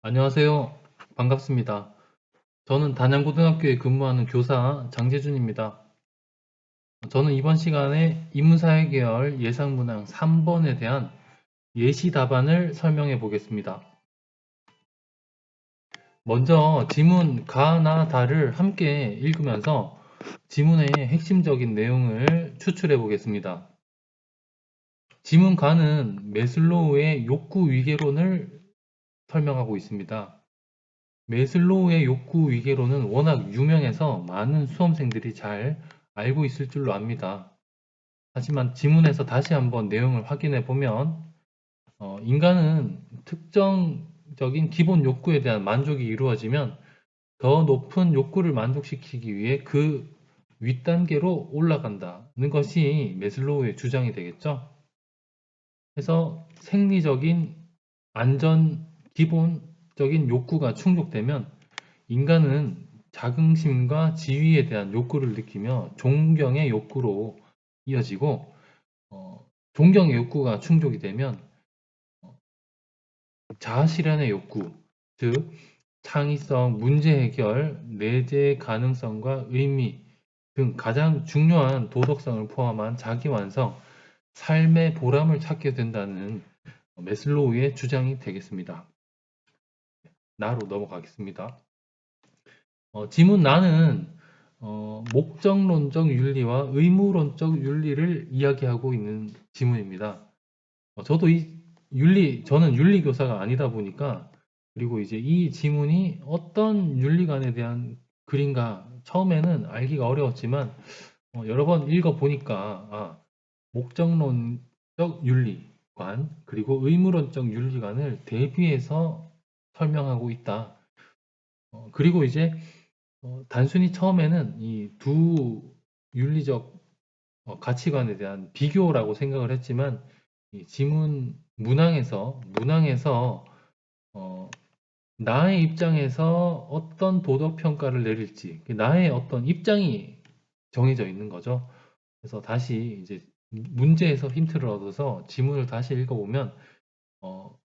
안녕하세요. 반갑습니다. 저는 단양고등학교에 근무하는 교사 장재준입니다. 저는 이번 시간에 인문사회 계열 예상문항 3번에 대한 예시 답안을 설명해 보겠습니다. 먼저 지문 가나 다를 함께 읽으면서 지문의 핵심적인 내용을 추출해 보겠습니다. 지문 가는 매슬로우의 욕구 위계론을 설명하고 있습니다. 매슬로우의 욕구 위계론은 워낙 유명해서 많은 수험생들이 잘 알고 있을 줄로 압니다. 하지만 지문에서 다시 한번 내용을 확인해 보면 인간은 특정적인 기본 욕구에 대한 만족이 이루어지면 더 높은 욕구를 만족시키기 위해 그 윗단계로 올라간다는 것이 매슬로우의 주장이 되겠죠. 그래서 생리적인 안전 기본적인 욕구가 충족되면 인간은 자긍심과 지위에 대한 욕구를 느끼며 존경의 욕구로 이어지고 존경의 욕구가 충족이 되면 자아실현의 욕구, 즉 창의성, 문제 해결, 내재 가능성과 의미 등 가장 중요한 도덕성을 포함한 자기 완성, 삶의 보람을 찾게 된다는 매슬로우의 주장이 되겠습니다. 나로 넘어가겠습니다. 지문 나는 목적론적 윤리와 의무론적 윤리를 이야기하고 있는 지문입니다. 저도 저는 윤리교사가 아니다 보니까, 그리고 이제 이 지문이 어떤 윤리관에 대한 글인가 처음에는 알기가 어려웠지만, 여러 번 읽어보니까, 목적론적 윤리관, 그리고 의무론적 윤리관을 대비해서 설명하고 있다. 그리고 이제 단순히 처음에는 이 두 윤리적 가치관에 대한 비교라고 생각을 했지만 이 지문 문항에서 어, 나의 입장에서 어떤 도덕 평가를 내릴지 나의 어떤 입장이 정해져 있는 거죠. 그래서 다시 이제 문제에서 힌트를 얻어서 지문을 다시 읽어보면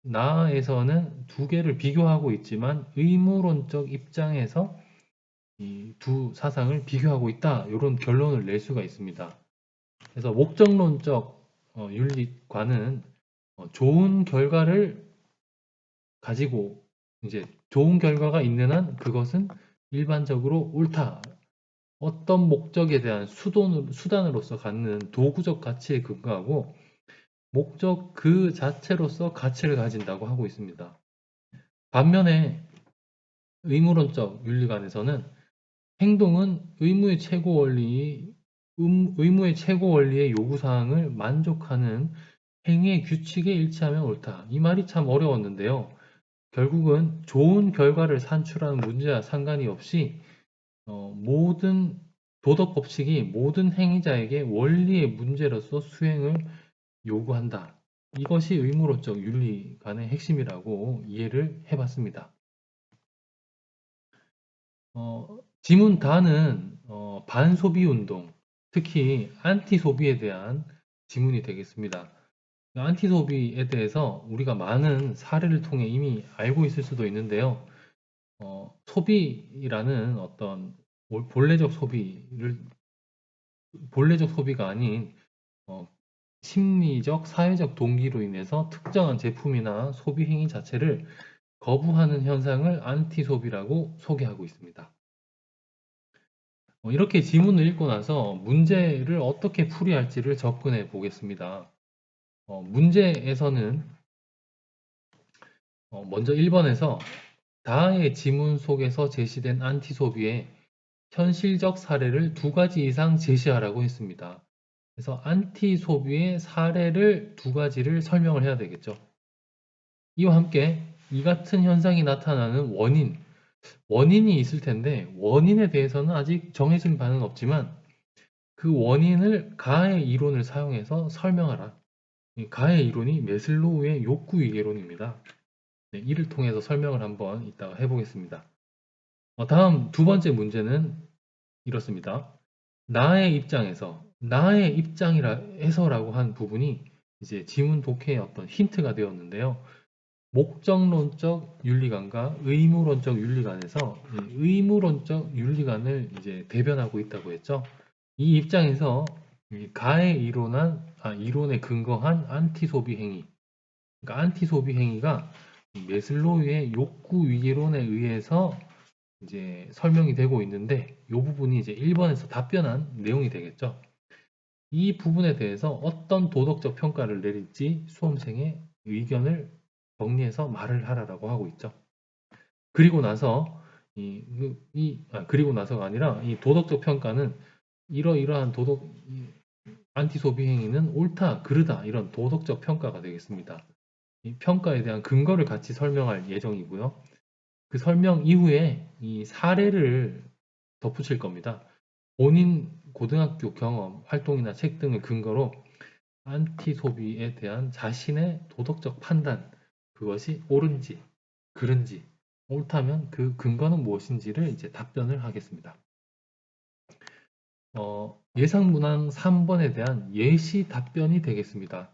나에서는 두 개를 비교하고 있지만 의무론적 입장에서 이 두 사상을 비교하고 있다. 이런 결론을 낼 수가 있습니다. 그래서 목적론적 윤리관은 좋은 결과를 가지고 이제 좋은 결과가 있는 한 그것은 일반적으로 옳다. 어떤 목적에 대한 수단으로서 갖는 도구적 가치에 근거하고 목적 그 자체로서 가치를 가진다고 하고 있습니다. 반면에 의무론적 윤리관에서는 행동은 의무의 최고 원리의 요구사항을 만족하는 행위의 규칙에 일치하면 옳다. 이 말이 참 어려웠는데요. 결국은 좋은 결과를 산출하는 문제와 상관이 없이 모든 도덕 법칙이 모든 행위자에게 원리의 문제로서 수행을 요구한다. 이것이 의무론적 윤리관의 핵심이라고 이해를 해봤습니다. 지문 다는 반소비 운동, 특히 안티소비에 대한 지문이 되겠습니다. 안티소비에 대해서 우리가 많은 사례를 통해 이미 알고 있을 수도 있는데요. 소비라는 어떤 본래적 소비가 아닌 어, 심리적, 사회적 동기로 인해서 특정한 제품이나 소비 행위 자체를 거부하는 현상을 안티소비라고 소개하고 있습니다. 이렇게 지문을 읽고 나서 문제를 어떻게 풀이할지를 접근해 보겠습니다. 문제에서는 먼저 1번에서 다의 지문 속에서 제시된 안티소비의 현실적 사례를 두 가지 이상 제시하라고 했습니다. 그래서 안티소비의 사례를 두 가지를 설명을 해야 되겠죠. 이와 함께 이 같은 현상이 나타나는 원인이 있을 텐데 원인에 대해서는 아직 정해진 바는 없지만 그 원인을 가의 이론을 사용해서 설명하라. 이 가의 이론이 매슬로우의 욕구 이론입니다. 네, 이를 통해서 설명을 한번 이따가 해보겠습니다. 다음 두 번째 문제는 이렇습니다. 나의 입장이라 해서라고 한 부분이 이제 지문 독해의 어떤 힌트가 되었는데요. 목적론적 윤리관과 의무론적 윤리관에서 이 의무론적 윤리관을 이제 대변하고 있다고 했죠. 이 입장에서 이 가에 이론에 근거한 안티소비 행위, 그러니까 안티소비 행위가 메슬로우의 욕구 위기론에 의해서 이제 설명이 되고 있는데, 이 부분이 이제 1번에서 답변한 내용이 되겠죠. 이 부분에 대해서 어떤 도덕적 평가를 내릴지 수험생의 의견을 정리해서 말을 하라라고 하고 있죠. 그리고 나서 그리고 나서가 아니라 이 도덕적 평가는 이러이러한 안티소비 행위는 옳다, 그르다 이런 도덕적 평가가 되겠습니다. 이 평가에 대한 근거를 같이 설명할 예정이고요. 그 설명 이후에 이 사례를 덧붙일 겁니다. 본인 고등학교 경험, 활동이나 책 등을 근거로 안티소비에 대한 자신의 도덕적 판단, 그것이 옳은지, 그른지, 옳다면 그 근거는 무엇인지를 이제 답변을 하겠습니다. 예상문항 3번에 대한 예시 답변이 되겠습니다.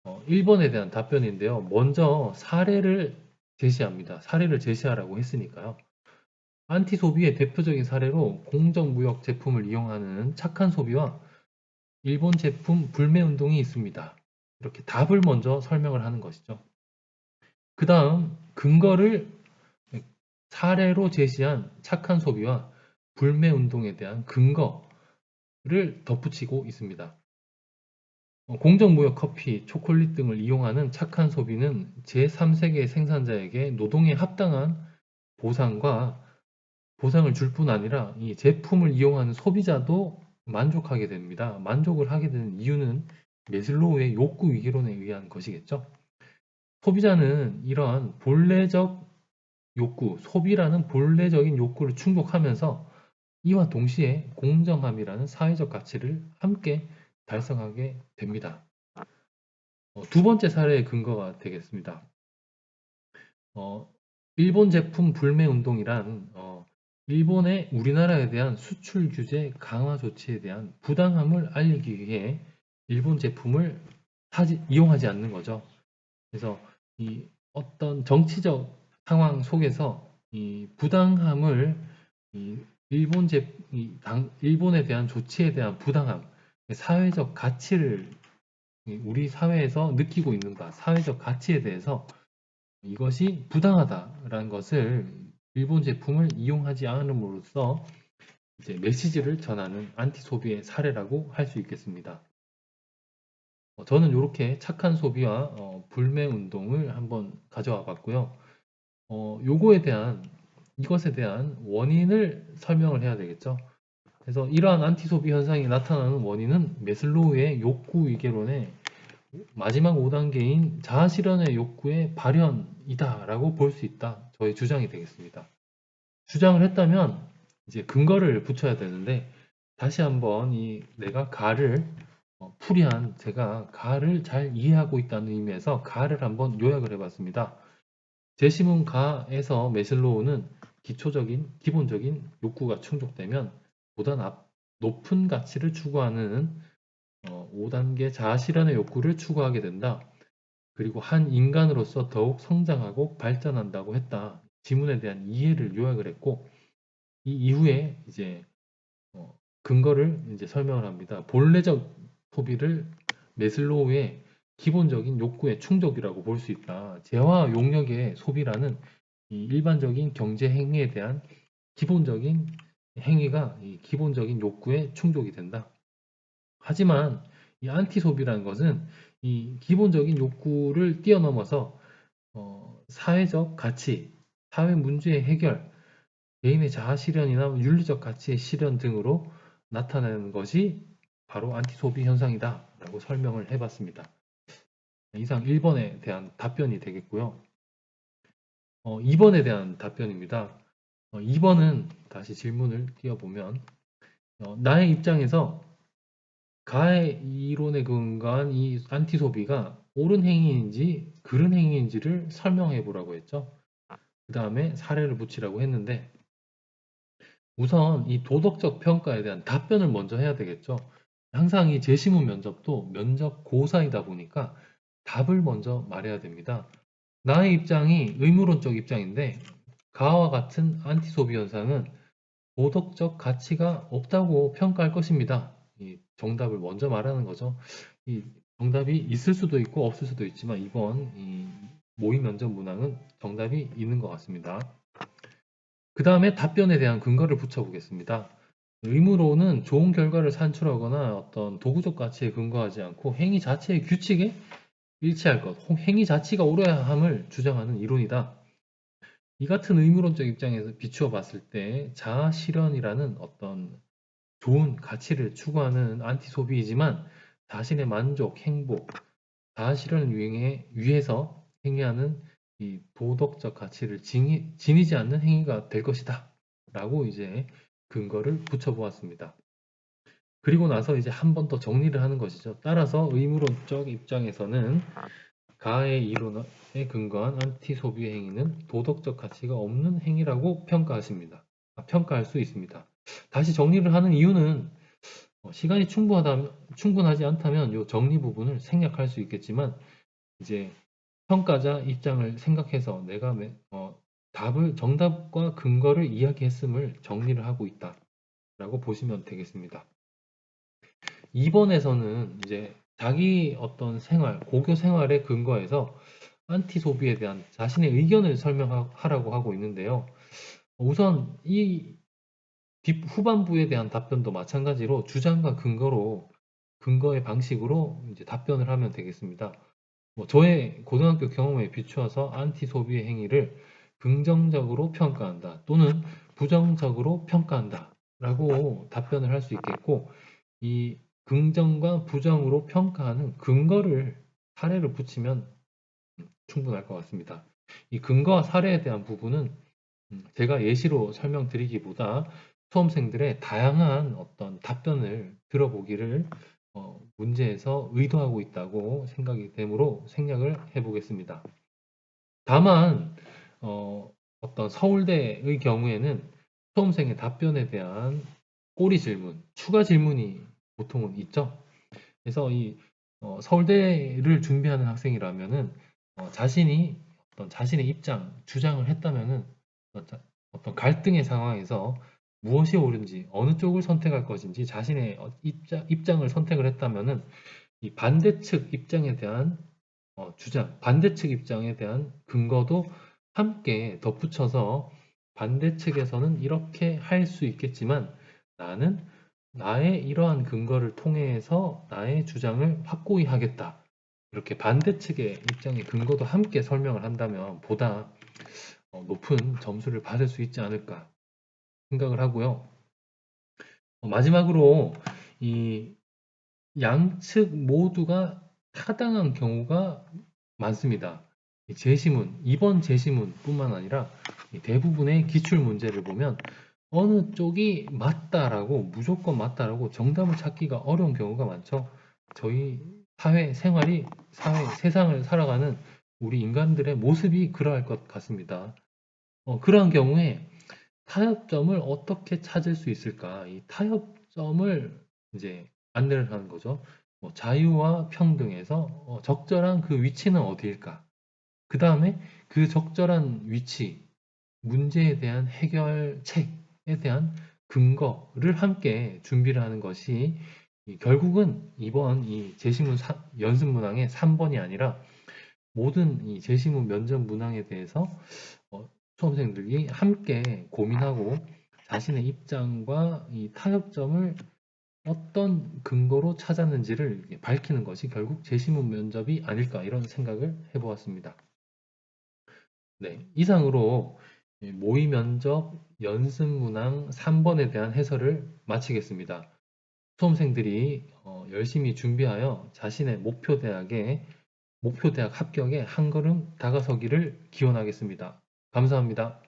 1번에 대한 답변인데요. 먼저 사례를 제시합니다. 사례를 제시하라고 했으니까요. 안티소비의 대표적인 사례로 공정무역 제품을 이용하는 착한 소비와 일본 제품 불매운동이 있습니다. 이렇게 답을 먼저 설명을 하는 것이죠. 그 다음 근거를 사례로 제시한 착한 소비와 불매운동에 대한 근거를 덧붙이고 있습니다. 공정무역 커피, 초콜릿 등을 이용하는 착한 소비는 제3세계 생산자에게 노동에 합당한 보상을 줄 뿐 아니라 이 제품을 이용하는 소비자도 만족하게 됩니다. 만족을 하게 되는 이유는 메슬로우의 욕구 위기론에 의한 것이겠죠. 소비자는 이러한 본래적 욕구, 소비라는 본래적인 욕구를 충족하면서 이와 동시에 공정함이라는 사회적 가치를 함께 달성하게 됩니다. 두 번째 사례의 근거가 되겠습니다. 일본 제품 불매 운동이란 일본의 우리나라에 대한 수출 규제 강화 조치에 대한 부당함을 알리기 위해 일본 제품을 이용하지 않는 거죠. 그래서 이 어떤 정치적 상황 속에서 이 부당함을 일본에 대한 조치에 대한 부당함, 사회적 가치를 우리 사회에서 느끼고 있는 바, 사회적 가치에 대해서 이것이 부당하다라는 것을 일본 제품을 이용하지 않음으로써 이제 메시지를 전하는 안티소비의 사례라고 할 수 있겠습니다. 저는 이렇게 착한 소비와 불매 운동을 한번 가져와 봤고요. 이것에 대한 원인을 설명을 해야 되겠죠. 그래서 이러한 안티소비 현상이 나타나는 원인은 메슬로우의 욕구 위계론의 마지막 5단계인 자아실현의 욕구의 발현이다라고 볼 수 있다. 저의 주장이 되겠습니다. 주장을 했다면 이제 근거를 붙여야 되는데, 다시 한번 내가 제가 가를 잘 이해하고 있다는 의미에서 가를 한번 요약을 해봤습니다. 제시문 가에서 메슬로우는 기본적인 욕구가 충족되면 보다 높은 가치를 추구하는 5단계 자아실현의 욕구를 추구하게 된다. 그리고 한 인간으로서 더욱 성장하고 발전한다고 했다. 지문에 대한 이해를 요약을 했고, 이 이후에 이제 근거를 이제 설명을 합니다. 본래적 소비를 메슬로우의 기본적인 욕구의 충족이라고 볼 수 있다. 재화 용역의 소비라는 이 일반적인 경제 행위에 대한 기본적인 행위가 이 기본적인 욕구의 충족이 된다. 하지만 이 안티 소비라는 것은 이 기본적인 욕구를 뛰어넘어서 사회적 가치, 사회 문제의 해결, 개인의 자아 실현이나 윤리적 가치의 실현 등으로 나타나는 것이 바로 안티 소비 현상이다 라고 설명을 해봤습니다. 이상 1번에 대한 답변이 되겠고요. 2번에 대한 답변입니다. 2번은 다시 질문을 띄워보면 나의 입장에서 가의 이론에 근거한 이 안티 소비가 옳은 행위인지 그른 행위인지를 설명해 보라고 했죠. 그 다음에 사례를 붙이라고 했는데, 우선 이 도덕적 평가에 대한 답변을 먼저 해야 되겠죠. 항상 이 제시문 면접도 면접 고사이다 보니까 답을 먼저 말해야 됩니다. 나의 입장이 의무론적 입장인데 가와 같은 안티소비 현상은 도덕적 가치가 없다고 평가할 것입니다. 이 정답을 먼저 말하는 거죠. 이 정답이 있을 수도 있고 없을 수도 있지만 이번 이 모의 면접 문항은 정답이 있는 것 같습니다. 그 다음에 답변에 대한 근거를 붙여보겠습니다. 의무로는 좋은 결과를 산출하거나 어떤 도구적 가치에 근거하지 않고 행위 자체의 규칙에 일치할 것, 행위 자체가 옳아야 함을 주장하는 이론이다. 이 같은 의무론적 입장에서 비추어 봤을 때 자아 실현이라는 어떤 좋은 가치를 추구하는 안티 소비이지만 자신의 만족, 행복, 자아 실현을 위해서 행위하는 이 도덕적 가치를 지니지 않는 행위가 될 것이다. 라고 이제 근거를 붙여보았습니다. 그리고 나서 이제 한 번 더 정리를 하는 것이죠. 따라서 의무론적 입장에서는 가의 이론에 근거한 안티 소비 행위는 도덕적 가치가 없는 행위라고 평가할 수 있습니다. 다시 정리를 하는 이유는 시간이 충분하지 않다면 이 정리 부분을 생략할 수 있겠지만 이제 평가자 입장을 생각해서 내가 정답과 근거를 이야기했음을 정리를 하고 있다라고 보시면 되겠습니다. 2번에서는 이제 자기 어떤 고교 생활에 근거해서 안티 소비에 대한 자신의 의견을 설명하라고 하고 있는데요. 우선 이 후반부에 대한 답변도 마찬가지로 주장과 근거의 방식으로 이제 답변을 하면 되겠습니다. 저의 고등학교 경험에 비추어서 안티 소비의 행위를 긍정적으로 평가한다 또는 부정적으로 평가한다 라고 답변을 할 수 있겠고 이 긍정과 부정으로 평가하는 근거를 사례를 붙이면 충분할 것 같습니다. 이 근거와 사례에 대한 부분은 제가 예시로 설명드리기보다 수험생들의 다양한 어떤 답변을 들어보기를 문제에서 의도하고 있다고 생각이 되므로 생략을 해보겠습니다. 다만 어떤 서울대의 경우에는 수험생의 답변에 대한 꼬리 질문, 추가 질문이 보통은 있죠. 그래서 이 서울대를 준비하는 학생이라면은 자신의 주장을 했다면은 어떤 갈등의 상황에서 무엇이 옳은지, 어느 쪽을 선택할 것인지 자신의 입장을 선택을 했다면은 이 반대측 입장에 대한 반대측 입장에 대한 근거도 함께 덧붙여서 반대측에서는 이렇게 할 수 있겠지만 나는 나의 이러한 근거를 통해서 나의 주장을 확고히 하겠다. 이렇게 반대측의 입장의 근거도 함께 설명을 한다면 보다 높은 점수를 받을 수 있지 않을까 생각을 하고요. 마지막으로 이 양측 모두가 타당한 경우가 많습니다. 이번 제시문뿐만 아니라 대부분의 기출 문제를 보면 어느 쪽이 맞다라고 무조건 맞다라고 정답을 찾기가 어려운 경우가 많죠. 저희 세상을 살아가는 우리 인간들의 모습이 그러할 것 같습니다. 그러한 경우에 타협점을 어떻게 찾을 수 있을까? 이 타협점을 이제 안내를 하는 거죠. 자유와 평등에서 적절한 그 위치는 어디일까? 그 다음에 그 적절한 위치, 문제에 대한 해결책에 대한 근거를 함께 준비를 하는 것이 결국은 이번 이 제시문 연습 문항의 3번이 아니라 모든 이 제시문 면접 문항에 대해서 수험생들이 함께 고민하고 자신의 입장과 이 타협점을 어떤 근거로 찾았는지를 밝히는 것이 결국 제시문 면접이 아닐까 이런 생각을 해보았습니다. 네, 이상으로 모의 면접 연습 문항 3번에 대한 해설을 마치겠습니다. 수험생들이 열심히 준비하여 자신의 목표 대학 합격에 한 걸음 다가서기를 기원하겠습니다. 감사합니다.